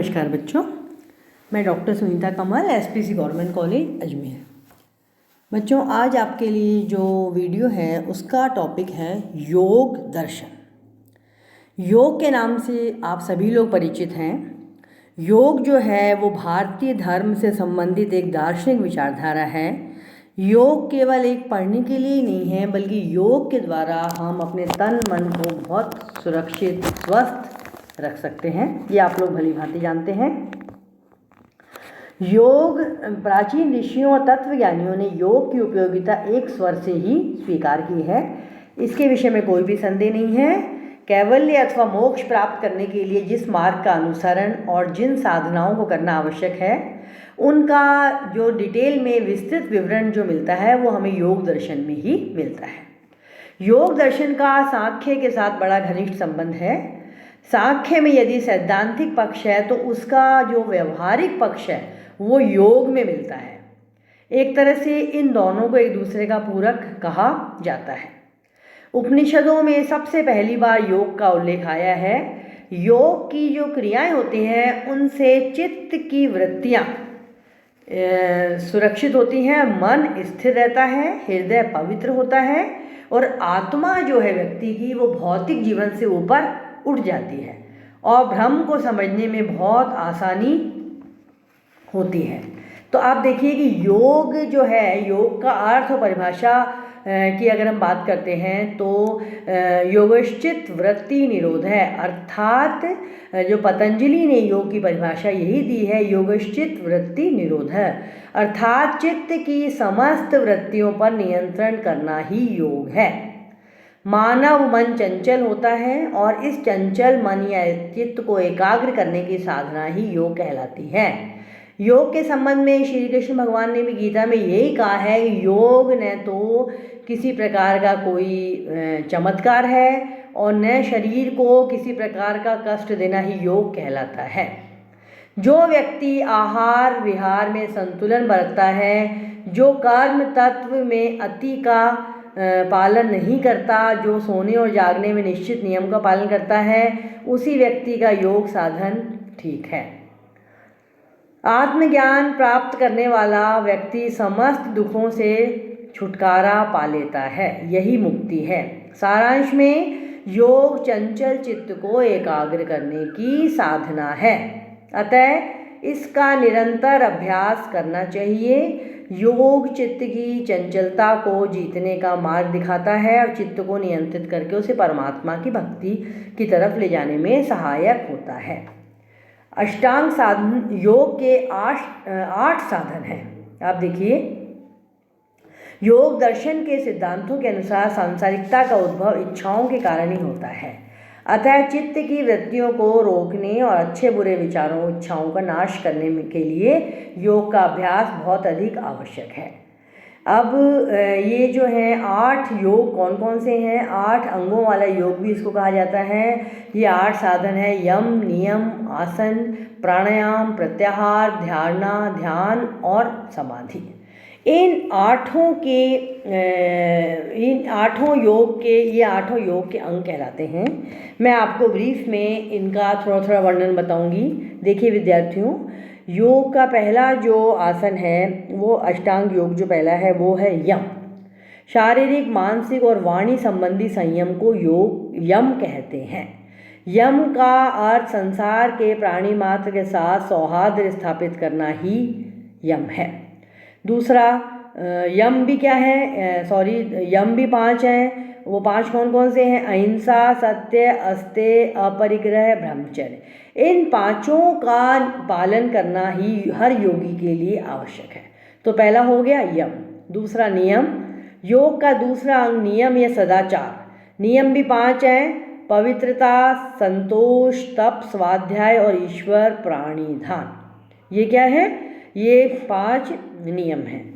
नमस्कार बच्चों, मैं डॉक्टर सुनीता कमल, एसपीसी गवर्नमेंट कॉलेज अजमेर। बच्चों, आज आपके लिए जो वीडियो है उसका टॉपिक है योग दर्शन। योग के नाम से आप सभी लोग परिचित हैं। योग जो है वो भारतीय धर्म से संबंधित एक दार्शनिक विचारधारा है। योग केवल एक पढ़ने के लिए ही नहीं है, बल्कि योग के द्वारा हम अपने तन मन को बहुत सुरक्षित स्वस्थ रख सकते हैं। ये आप लोग भली भांति जानते हैं। योग प्राचीन ऋषियों और तत्वज्ञानियों ने योग की उपयोगिता एक स्वर से ही स्वीकार की है। इसके विषय में कोई भी संदेह नहीं है। कैवल्य अथवा मोक्ष प्राप्त करने के लिए जिस मार्ग का अनुसरण और जिन साधनाओं को करना आवश्यक है, उनका जो डिटेल में विस्तृत विवरण जो मिलता है वो हमें योग दर्शन में ही मिलता है। योग दर्शन का सांख्य के साथ बड़ा घनिष्ठ संबंध है। सांख्य में यदि सैद्धांतिक पक्ष है तो उसका जो व्यवहारिक पक्ष है वो योग में मिलता है। एक तरह से इन दोनों को एक दूसरे का पूरक कहा जाता है। उपनिषदों में सबसे पहली बार योग का उल्लेख आया है। योग की जो क्रियाएं होती हैं उनसे चित्त की वृत्तियां सुरक्षित होती हैं, मन स्थिर रहता है, हृदय पवित्र होता है और आत्मा जो है व्यक्ति की वो भौतिक जीवन से ऊपर उठ जाती है और भ्रम को समझने में बहुत आसानी होती है। तो आप देखिए कि योग जो है, योग का अर्थ और परिभाषा की अगर हम बात करते हैं तो योगश्चित वृत्ति निरोध है। अर्थात जो पतंजलि ने योग की परिभाषा यही दी है, योगश्चित वृत्ति निरोध है, अर्थात चित्त की समस्त वृत्तियों पर नियंत्रण करना ही योग है। मानव मन चंचल होता है और इस चंचल मन या चित्त को एकाग्र करने की साधना ही योग कहलाती है। योग के संबंध में श्री कृष्ण भगवान ने भी गीता में यही कहा है कि योग न तो किसी प्रकार का कोई चमत्कार है और न शरीर को किसी प्रकार का कष्ट देना ही योग कहलाता है। जो व्यक्ति आहार विहार में संतुलन बरतता है, जो कर्म तत्व में अति का पालन नहीं करता, जो सोने और जागने में निश्चित नियम का पालन करता है, उसी व्यक्ति का योग साधन ठीक है। आत्मज्ञान प्राप्त करने वाला व्यक्ति समस्त दुखों से छुटकारा पा लेता है, यही मुक्ति है। सारांश में योग चंचल चित्त को एकाग्र करने की साधना है, अतः इसका निरंतर अभ्यास करना चाहिए। योग चित्त की चंचलता को जीतने का मार्ग दिखाता है और चित्त को नियंत्रित करके उसे परमात्मा की भक्ति की तरफ ले जाने में सहायक होता है। अष्टांग साधन योग के आठ साधन हैं। आप देखिए, योग दर्शन के सिद्धांतों के अनुसार सांसारिकता का उद्भव इच्छाओं के कारण ही होता है, अतः चित्त की वृत्तियों को रोकने और अच्छे बुरे विचारों इच्छाओं का नाश करने के लिए योग का अभ्यास बहुत अधिक आवश्यक है। अब ये जो है 8 योग कौन कौन से हैं? 8 अंगों वाला योग भी इसको कहा जाता है। ये 8 साधन है: यम, नियम, आसन, प्राणायाम, प्रत्याहार, धारणा, ध्यान और समाधि। इन आठों योग के अंग कहलाते हैं। मैं आपको ब्रीफ में इनका थोड़ा थोड़ा वर्णन बताऊंगी। देखिए विद्यार्थियों, योग का पहला जो आसन है वो अष्टांग योग जो पहला है वो है यम। शारीरिक, मानसिक और वाणी संबंधी संयम को यम कहते हैं। यम का अर्थ संसार के प्राणी मात्र के साथ सौहार्द स्थापित करना ही यम है। दूसरा यम भी क्या है, यम भी 5 हैं। वो 5 कौन कौन से हैं? अहिंसा, सत्य, अस्तेय, अपरिग्रह, ब्रह्मचर्य। इन 5 का पालन करना ही हर योगी के लिए आवश्यक है। तो पहला हो गया यम। दूसरा नियम। योग का दूसरा अंग नियम या सदाचार। नियम भी 5 हैं: पवित्रता, संतोष, तप, स्वाध्याय और ईश्वर प्राणिधान। ये क्या है? ये 5 नियम हैं।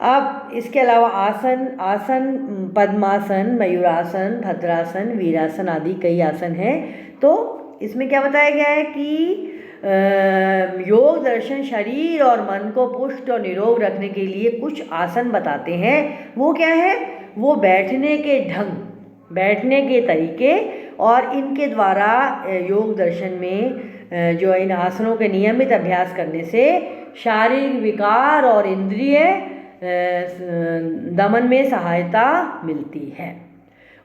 अब इसके अलावा आसन पद्मासन, मयूरासन, भद्रासन, वीरासन आदि कई आसन हैं। तो इसमें क्या बताया गया है कि योग दर्शन शरीर और मन को पुष्ट और निरोग रखने के लिए कुछ आसन बताते हैं। वो क्या है? वो बैठने के ढंग, बैठने के तरीके और इनके द्वारा योग दर्शन में जो इन आसनों के नियमित अभ्यास करने से शारीरिक विकार और इंद्रिय दमन में सहायता मिलती है।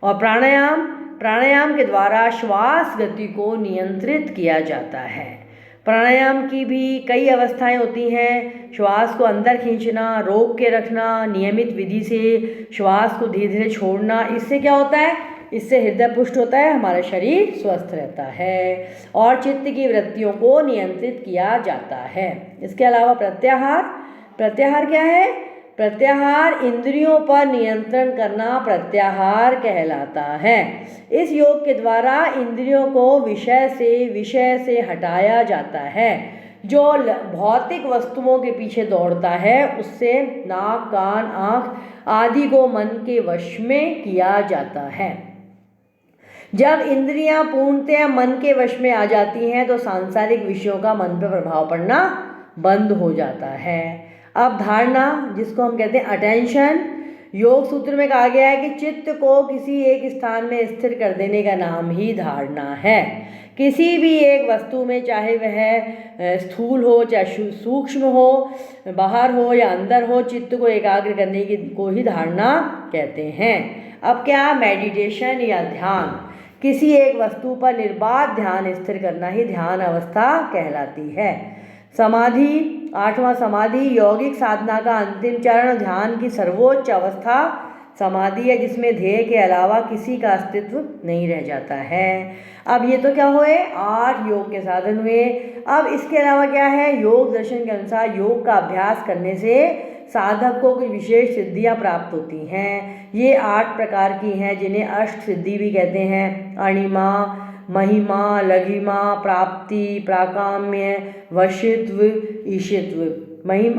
और प्राणायाम के द्वारा श्वास गति को नियंत्रित किया जाता है। प्राणायाम की भी कई अवस्थाएं होती हैं। श्वास को अंदर खींचना, रोक के रखना, नियमित विधि से श्वास को धीरे धीरे छोड़ना। इससे क्या होता है? इससे हृदय पुष्ट होता है, हमारा शरीर स्वस्थ रहता है और चित्त की वृत्तियों को नियंत्रित किया जाता है। इसके अलावा प्रत्याहार क्या है? प्रत्याहार इंद्रियों पर नियंत्रण करना प्रत्याहार कहलाता है। इस योग के द्वारा इंद्रियों को विषय से हटाया जाता है। जो भौतिक वस्तुओं के पीछे दौड़ता है उससे नाक, कान, आँख आदि को मन के वश में किया जाता है। जब इंद्रियां पूर्णतः मन के वश में आ जाती हैं तो सांसारिक विषयों का मन पर प्रभाव पड़ना बंद हो जाता है। अब धारणा, जिसको हम कहते हैं अटेंशन, योग सूत्र में कहा गया है कि चित्त को किसी एक स्थान में स्थिर कर देने का नाम ही धारणा है। किसी भी एक वस्तु में, चाहे वह स्थूल हो चाहे सूक्ष्म हो, बाहर हो या अंदर हो, चित्त को एकाग्र करने की को ही धारणा कहते हैं। अब क्या? मेडिटेशन या ध्यान। किसी एक वस्तु पर निर्बाध ध्यान स्थिर करना ही ध्यान अवस्था कहलाती है। समाधि, 8वां समाधि, यौगिक साधना का अंतिम चरण, ध्यान की सर्वोच्च अवस्था समाधि है, जिसमें ध्येय के अलावा किसी का अस्तित्व नहीं रह जाता है। अब ये तो क्या हुए? 8 योग के साधन हुए। अब इसके अलावा क्या है? योग दर्शन के अनुसार योग का अभ्यास करने से साधक को कुछ विशेष सिद्धियां प्राप्त होती हैं। ये 8 प्रकार की हैं, जिन्हें अष्ट सिद्धि भी कहते हैं। अणिमा, महिमा, लघिमा, प्राप्ति, प्राकाम्य, वशित्व, ईशित्व।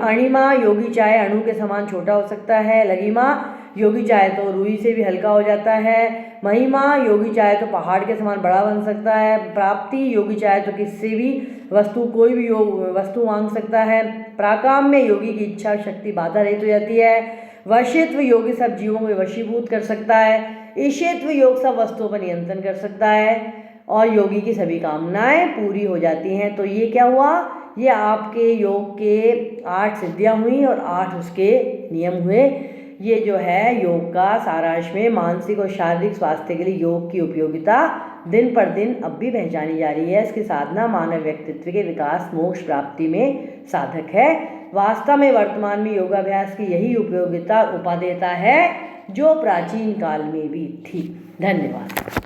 अणिमा, योगी चाहे अणु के समान छोटा हो सकता है। लघिमा, योगी चाहे तो रुई से भी हल्का हो जाता है। महिमा, योगी चाहे तो पहाड़ के समान बड़ा बन सकता है। प्राप्ति, योगी चाहे तो किससे भी कोई भी वस्तु मांग सकता है। प्राकाम्य, योगी की इच्छा शक्ति बाधा रहित हो जाती है। वशित्व, योगी सब जीवों को वशीभूत कर सकता है। ईशित्व, योग सब वस्तुओं पर नियंत्रण कर सकता है और योगी की सभी कामनाएं पूरी हो जाती हैं। तो ये क्या हुआ? ये आपके योग के 8 सिद्धियां हुई और 8 उसके नियम हुए। ये जो है योग का सारांश में मानसिक और शारीरिक स्वास्थ्य के लिए योग की उपयोगिता दिन पर दिन अब भी पहचानी जा रही है। इसकी साधना मानव व्यक्तित्व के विकास, मोक्ष प्राप्ति में साधक है। वास्तव में वर्तमान में योगाभ्यास की यही उपयोगिता उपादेयता है जो प्राचीन काल में भी थी। धन्यवाद।